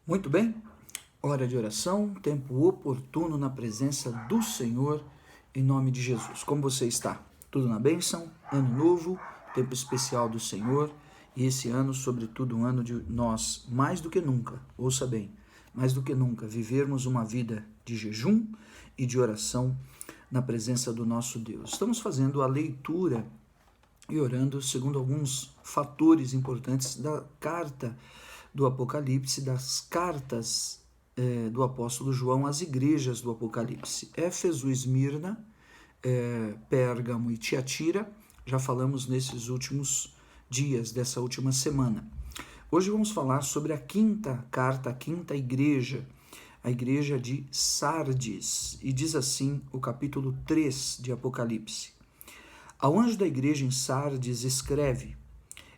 Muito bem, hora de oração, tempo oportuno na presença do Senhor, em nome de Jesus. Como você está? Tudo na bênção? Ano novo, tempo especial do Senhor, e esse ano, sobretudo, um ano de nós, mais do que nunca, ouça bem, mais do que nunca, vivermos uma vida de jejum e de oração na presença do nosso Deus. Estamos fazendo a leitura e orando segundo alguns fatores importantes da carta do Apocalipse, das cartas do apóstolo João às igrejas do Apocalipse. Éfeso, Esmirna, Pérgamo e Tiatira, já falamos nesses últimos dias dessa última semana. Hoje vamos falar sobre a quinta carta, a quinta igreja, a igreja de Sardes, e diz assim o capítulo 3 de Apocalipse. Ao anjo da igreja em Sardes escreve: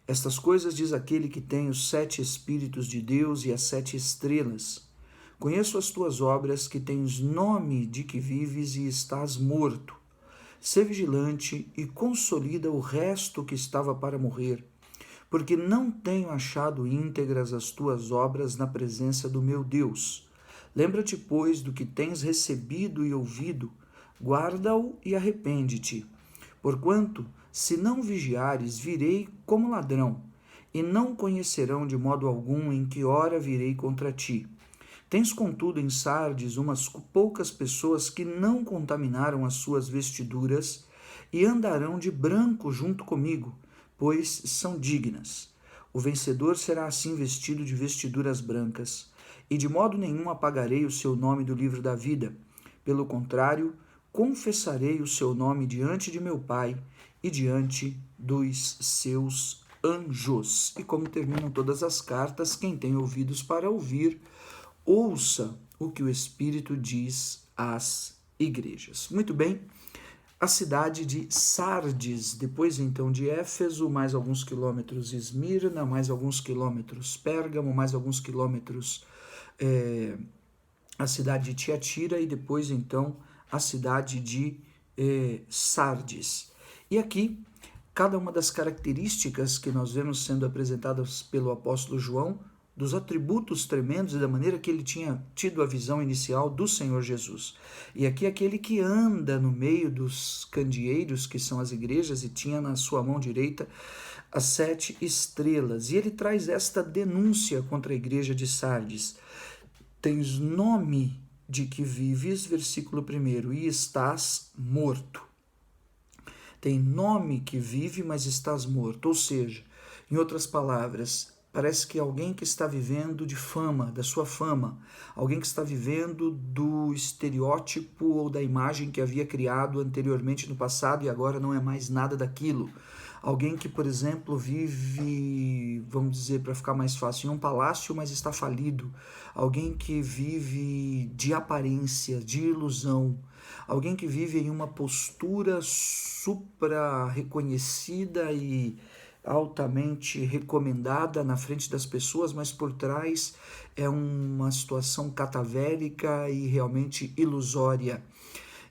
estas coisas diz aquele que tem os 7 Espíritos de Deus e as 7 estrelas. Conheço as tuas obras, que tens nome de que vives e estás morto. Sê vigilante e consolida o resto que estava para morrer, porque não tenho achado íntegras as tuas obras na presença do meu Deus. Lembra-te, pois, do que tens recebido e ouvido, guarda-o e arrepende-te. Porquanto, se não vigiares, virei como ladrão, e não conhecerão de modo algum em que hora virei contra ti. Tens, contudo, em Sardes umas poucas pessoas que não contaminaram as suas vestiduras e andarão de branco junto comigo, pois são dignas. O vencedor será assim vestido de vestiduras brancas, e de modo nenhum apagarei o seu nome do livro da vida. Pelo contrário, confessarei o seu nome diante de meu Pai e diante dos seus anjos. E como terminam todas as cartas, quem tem ouvidos para ouvir, ouça o que o Espírito diz às igrejas. Muito bem, a cidade de Sardes, depois então de Éfeso, mais alguns quilômetros Esmirna, mais alguns quilômetros Pérgamo, mais alguns quilômetros a cidade de Tiatira e depois então a cidade de Sardes. E aqui, cada uma das características que nós vemos sendo apresentadas pelo apóstolo João, dos atributos tremendos e da maneira que ele tinha tido a visão inicial do Senhor Jesus. E aqui aquele que anda no meio dos candeeiros, que são as igrejas, e tinha na sua mão direita as 7 estrelas. E ele traz esta denúncia contra a igreja de Sardes. Tens nome de que vives, versículo 1, e estás morto. Tem nome que vive, mas estás morto. Ou seja, em outras palavras, parece que alguém que está vivendo de fama, da sua fama, alguém que está vivendo do estereótipo ou da imagem que havia criado anteriormente no passado e agora não é mais nada daquilo. Alguém que, por exemplo, vive, vamos dizer, para ficar mais fácil, em um palácio, mas está falido. Alguém que vive de aparência, de ilusão. Alguém que vive em uma postura supra reconhecida e altamente recomendada na frente das pessoas, mas por trás é uma situação catavérica e realmente ilusória.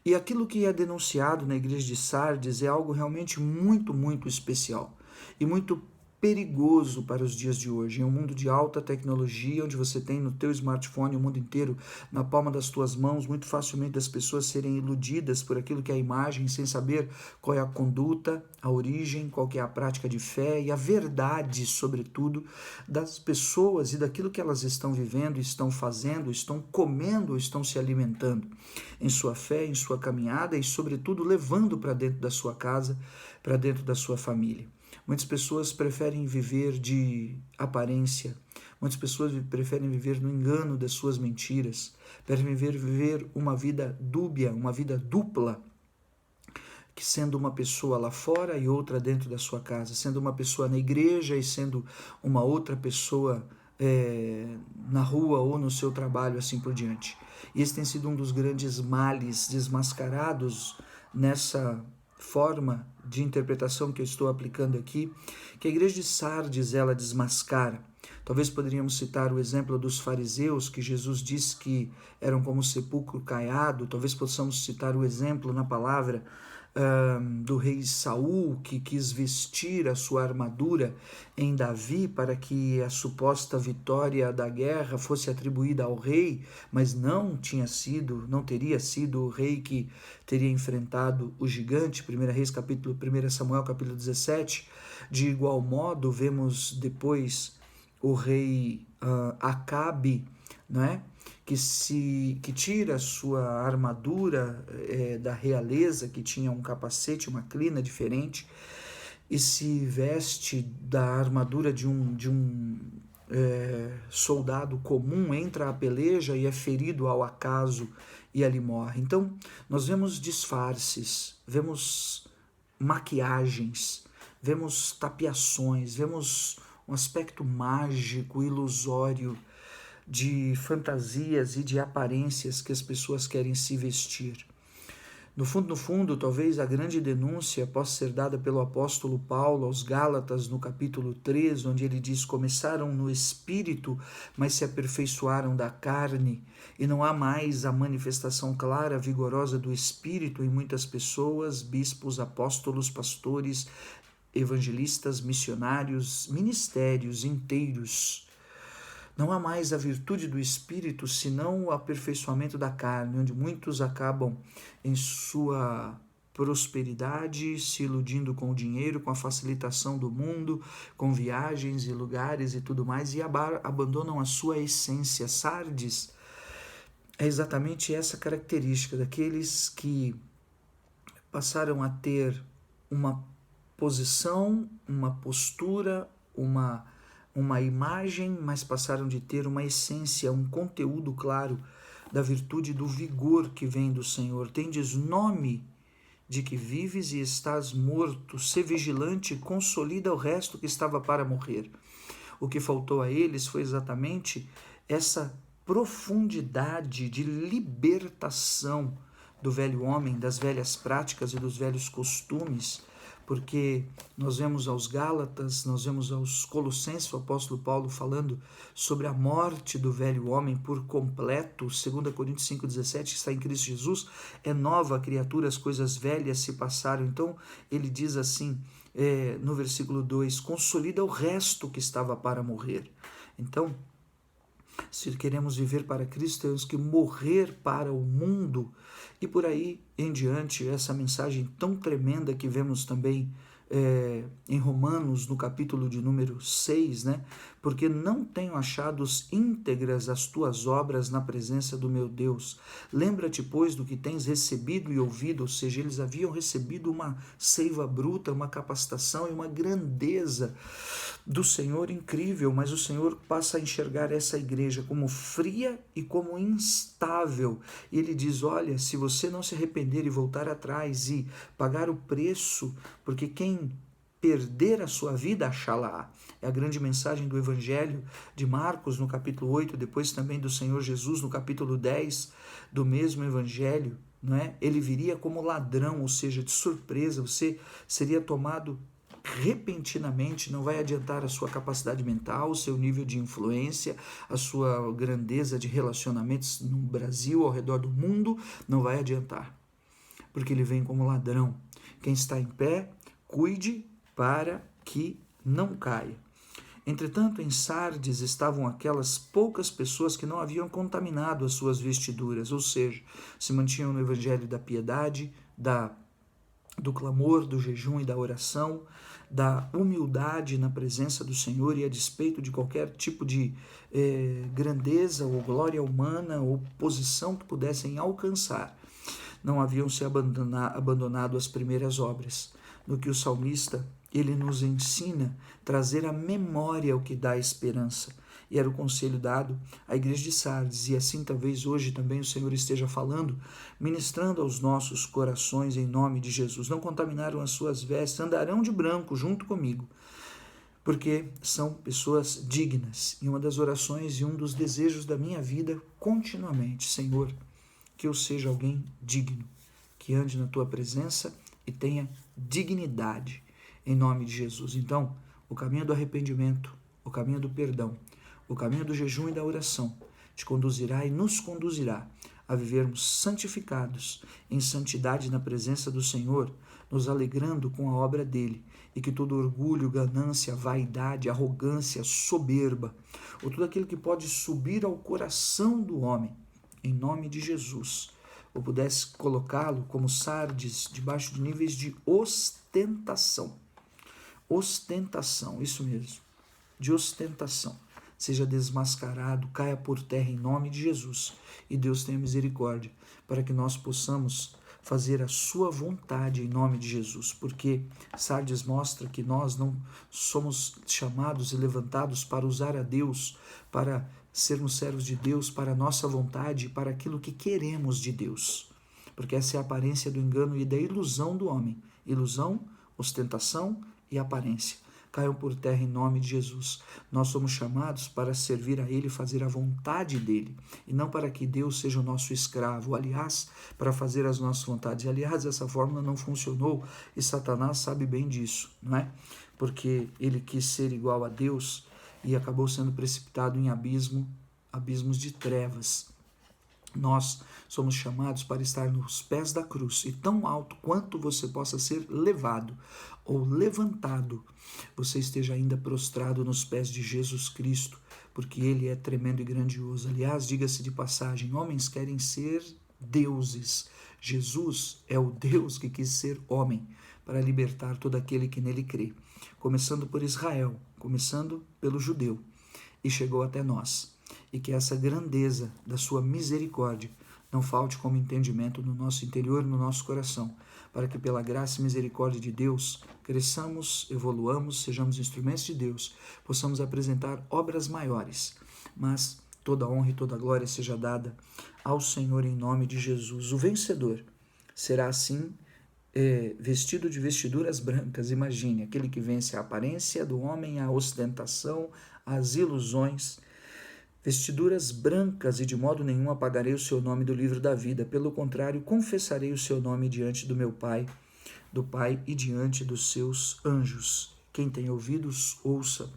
E aquilo que é denunciado na igreja de Sardes é algo realmente muito, muito especial e muito perigoso para os dias de hoje. Em um mundo de alta tecnologia, onde você tem no teu smartphone o mundo inteiro na palma das tuas mãos, muito facilmente as pessoas serem iludidas por aquilo que é a imagem, sem saber qual é a conduta, a origem, qual que é a prática de fé e a verdade, sobretudo, das pessoas e daquilo que elas estão vivendo, estão fazendo, estão comendo, estão se alimentando em sua fé, em sua caminhada e, sobretudo, levando para dentro da sua casa, para dentro da sua família. Muitas pessoas preferem viver de aparência, muitas pessoas preferem viver no engano das suas mentiras, preferem viver uma vida dúbia, uma vida dupla, que sendo uma pessoa lá fora e outra dentro da sua casa, sendo uma pessoa na igreja e sendo uma outra pessoa na rua ou no seu trabalho, assim por diante. E esse tem sido um dos grandes males desmascarados nessa forma de interpretação que eu estou aplicando aqui, que a igreja de Sardes ela desmascara. Talvez poderíamos citar o exemplo dos fariseus, que Jesus disse que eram como sepulcro caiado. Talvez possamos citar o exemplo na palavra do rei Saul, que quis vestir a sua armadura em Davi para que a suposta vitória da guerra fosse atribuída ao rei, mas não teria sido o rei que teria enfrentado o gigante. 1 Samuel capítulo 17. De igual modo, vemos depois o rei Acabe, não é? que tira a sua armadura da realeza, que tinha um capacete, uma crina diferente, e se veste da armadura de um soldado comum, entra à peleja e é ferido ao acaso e ali morre. Então, nós vemos disfarces, vemos maquiagens, vemos tapiações, vemos um aspecto mágico, ilusório, de fantasias e de aparências que as pessoas querem se vestir. No fundo, talvez a grande denúncia possa ser dada pelo apóstolo Paulo aos Gálatas no capítulo 3, onde ele diz: começaram no espírito, mas se aperfeiçoaram da carne, e não há mais a manifestação clara, vigorosa do espírito em muitas pessoas, bispos, apóstolos, pastores, evangelistas, missionários, ministérios inteiros. Não há mais a virtude do Espírito, senão o aperfeiçoamento da carne, onde muitos acabam em sua prosperidade, se iludindo com o dinheiro, com a facilitação do mundo, com viagens e lugares e tudo mais, e abandonam a sua essência. Sardes é exatamente essa característica daqueles que passaram a ter uma posição, uma postura, uma imagem, mas passaram de ter uma essência, um conteúdo claro da virtude do vigor que vem do Senhor. Tendes nome de que vives e estás morto, sê vigilante e consolida o resto que estava para morrer. O que faltou a eles foi exatamente essa profundidade de libertação do velho homem, das velhas práticas e dos velhos costumes, porque nós vemos aos Gálatas, nós vemos aos Colossenses, o apóstolo Paulo falando sobre a morte do velho homem por completo. 2 Coríntios 5,17, que está em Cristo Jesus, é nova criatura, as coisas velhas se passaram. Então ele diz assim, no versículo 2, consolida o resto que estava para morrer. Então, se queremos viver para Cristo, temos que morrer para o mundo. E por aí em diante, essa mensagem tão tremenda que vemos também em Romanos, no capítulo de número 6, né? Porque não tenho achados íntegras as tuas obras na presença do meu Deus. Lembra-te, pois, do que tens recebido e ouvido, ou seja, eles haviam recebido uma seiva bruta, uma capacitação e uma grandeza do Senhor incrível, mas o Senhor passa a enxergar essa igreja como fria e como instável. E ele diz, olha, se você não se arrepender e voltar atrás e pagar o preço, porque quem perder a sua vida, achá-la. É a grande mensagem do Evangelho de Marcos, no capítulo 8, depois também do Senhor Jesus, no capítulo 10, do mesmo Evangelho, não é? Ele viria como ladrão, ou seja, de surpresa, você seria tomado repentinamente. Não vai adiantar a sua capacidade mental, o seu nível de influência, a sua grandeza de relacionamentos no Brasil, ao redor do mundo, não vai adiantar, porque ele vem como ladrão. Quem está em pé, cuide para que não caia. Entretanto, em Sardes estavam aquelas poucas pessoas que não haviam contaminado as suas vestiduras, ou seja, se mantinham no evangelho da piedade, do clamor, do jejum e da oração, da humildade na presença do Senhor, e a despeito de qualquer tipo de grandeza ou glória humana ou posição que pudessem alcançar, não haviam se abandonado as primeiras obras. No que o salmista, ele nos ensina trazer à memória o que dá esperança. E era o conselho dado à igreja de Sardes, e assim talvez hoje também o Senhor esteja falando, ministrando aos nossos corações em nome de Jesus. Não contaminaram as suas vestes, andarão de branco junto comigo, porque são pessoas dignas. E uma das orações e um dos desejos da minha vida continuamente, Senhor, que eu seja alguém digno, que ande na tua presença e tenha dignidade, em nome de Jesus. Então, o caminho do arrependimento, o caminho do perdão, o caminho do jejum e da oração te conduzirá e nos conduzirá a vivermos santificados em santidade na presença do Senhor, nos alegrando com a obra dele, e que todo orgulho, ganância, vaidade, arrogância, soberba, ou tudo aquilo que pode subir ao coração do homem, em nome de Jesus, ou pudesse colocá-lo como Sardes, debaixo de níveis de ostentação. Ostentação, isso mesmo, de ostentação. Seja desmascarado, caia por terra em nome de Jesus. E Deus tenha misericórdia, para que nós possamos fazer a sua vontade em nome de Jesus, porque Sardes mostra que nós não somos chamados e levantados para usar a Deus, para sermos servos de Deus, para a nossa vontade, para aquilo que queremos de Deus, porque essa é a aparência do engano e da ilusão do homem. Ilusão, ostentação e aparência. Caiam por terra em nome de Jesus. Nós somos chamados para servir a Ele e fazer a vontade dEle, e não para que Deus seja o nosso escravo, aliás, para fazer as nossas vontades. Aliás, essa fórmula não funcionou e Satanás sabe bem disso, não é? Porque ele quis ser igual a Deus e acabou sendo precipitado em abismos de trevas. Nós somos chamados para estar nos pés da cruz, e tão alto quanto você possa ser levado ou levantado, você esteja ainda prostrado nos pés de Jesus Cristo, porque Ele é tremendo e grandioso. Aliás, diga-se de passagem, homens querem ser deuses. Jesus é o Deus que quis ser homem para libertar todo aquele que nele crê, começando por Israel, começando pelo judeu, e chegou até nós. E que essa grandeza da sua misericórdia não falte como entendimento no nosso interior e no nosso coração, para que pela graça e misericórdia de Deus cresçamos, evoluamos, sejamos instrumentos de Deus, possamos apresentar obras maiores, mas toda honra e toda glória seja dada ao Senhor em nome de Jesus. O vencedor será assim vestido de vestiduras brancas. Imagine, aquele que vence a aparência do homem, a ostentação, as ilusões. Vestiduras brancas, e de modo nenhum apagarei o seu nome do livro da vida. Pelo contrário, confessarei o seu nome diante do meu Pai, do Pai e diante dos seus anjos. Quem tem ouvidos, ouça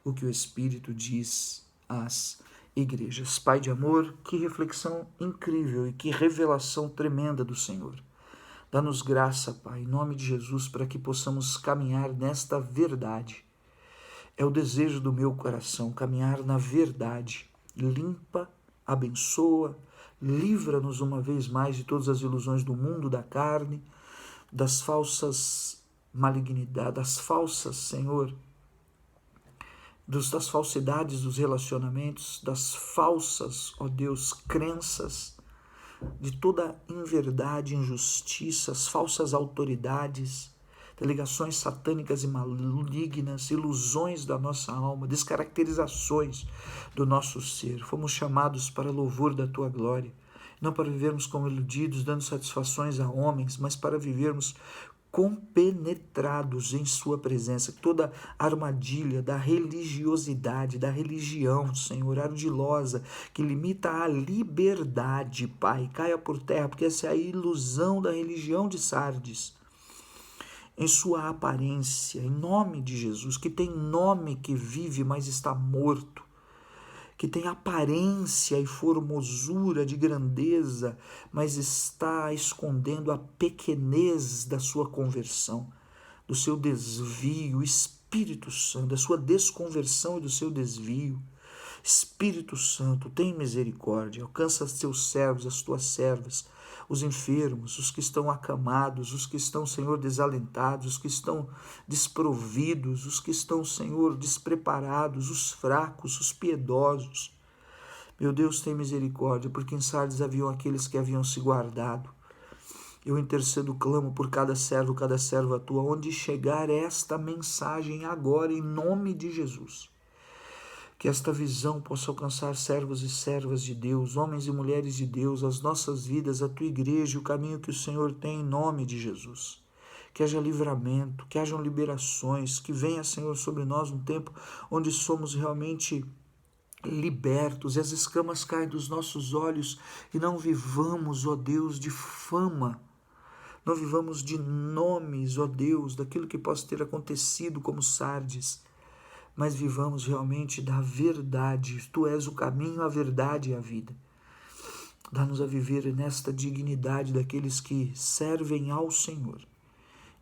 o que o Espírito diz às igrejas. Pai de amor, que reflexão incrível e que revelação tremenda do Senhor. Dá-nos graça, Pai, em nome de Jesus, para que possamos caminhar nesta verdade. É o desejo do meu coração, caminhar na verdade. Limpa, abençoa, livra-nos uma vez mais de todas as ilusões do mundo, da carne, das falsas malignidades, das falsas, Senhor, das falsidades dos relacionamentos, das falsas, ó Deus, crenças, de toda inverdade, injustiças, falsas autoridades, delegações satânicas e malignas, ilusões da nossa alma, descaracterizações do nosso ser. Fomos chamados para louvor da tua glória, não para vivermos como iludidos, dando satisfações a homens, mas para vivermos compenetrados em sua presença. Toda armadilha da religiosidade, da religião, Senhor, ardilosa, que limita a liberdade, Pai, caia por terra, porque essa é a ilusão da religião de Sardes. Em sua aparência, em nome de Jesus, que tem nome que vive, mas está morto, que tem aparência e formosura de grandeza, mas está escondendo a pequenez da sua conversão, do seu desvio. Espírito Santo, da sua desconversão e do seu desvio. Espírito Santo, tem misericórdia, alcança os teus servos, as tuas servas, os enfermos, os que estão acamados, os que estão, Senhor, desalentados, os que estão desprovidos, os que estão, Senhor, despreparados, os fracos, os piedosos. Meu Deus, tem misericórdia, porque em Sardes haviam aqueles que haviam se guardado. Eu intercedo, clamo por cada serva tua, onde chegar esta mensagem agora, em nome de Jesus. Que esta visão possa alcançar servos e servas de Deus, homens e mulheres de Deus, as nossas vidas, a tua igreja, o caminho que o Senhor tem em nome de Jesus. Que haja livramento, que hajam liberações, que venha, Senhor, sobre nós um tempo onde somos realmente libertos e as escamas caem dos nossos olhos e não vivamos, ó Deus, de fama, não vivamos de nomes, ó Deus, daquilo que possa ter acontecido como Sardes, mas vivamos realmente da verdade. Tu és o caminho, a verdade e a vida. Dá-nos a viver nesta dignidade daqueles que servem ao Senhor.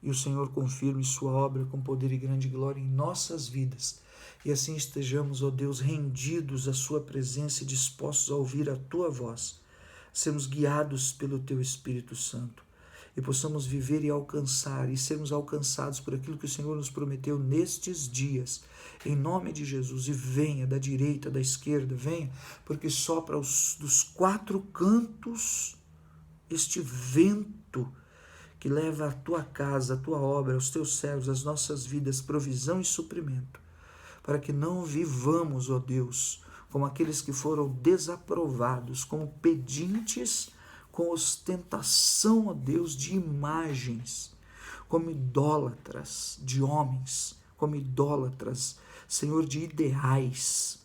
E o Senhor confirme sua obra com poder e grande glória em nossas vidas. E assim estejamos, ó Deus, rendidos à sua presença e dispostos a ouvir a tua voz. Sermos guiados pelo teu Espírito Santo. E possamos viver e alcançar, e sermos alcançados por aquilo que o Senhor nos prometeu nestes dias. Em nome de Jesus. E venha da direita, da esquerda, venha, porque sopra dos quatro cantos este vento que leva à tua casa, à tua obra, aos teus servos, às nossas vidas, provisão e suprimento, para que não vivamos, ó Deus, como aqueles que foram desaprovados, como pedintes com ostentação, ó Deus, de imagens, como idólatras de homens, como idólatras, Senhor, de ideais.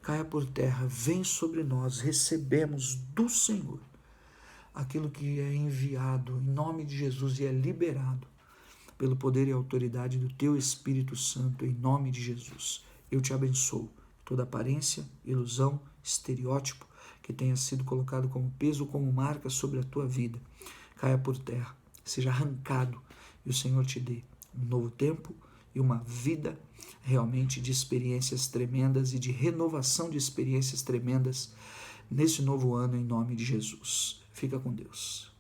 Caia por terra, vem sobre nós, recebemos do Senhor aquilo que é enviado em nome de Jesus e é liberado pelo poder e autoridade do teu Espírito Santo, em nome de Jesus. Eu te abençoo. Toda aparência, ilusão, estereótipo que tenha sido colocado como peso ou como marca sobre a tua vida, caia por terra, seja arrancado e o Senhor te dê um novo tempo e uma vida realmente de experiências tremendas e de renovação de experiências tremendas nesse novo ano, em nome de Jesus. Fica com Deus.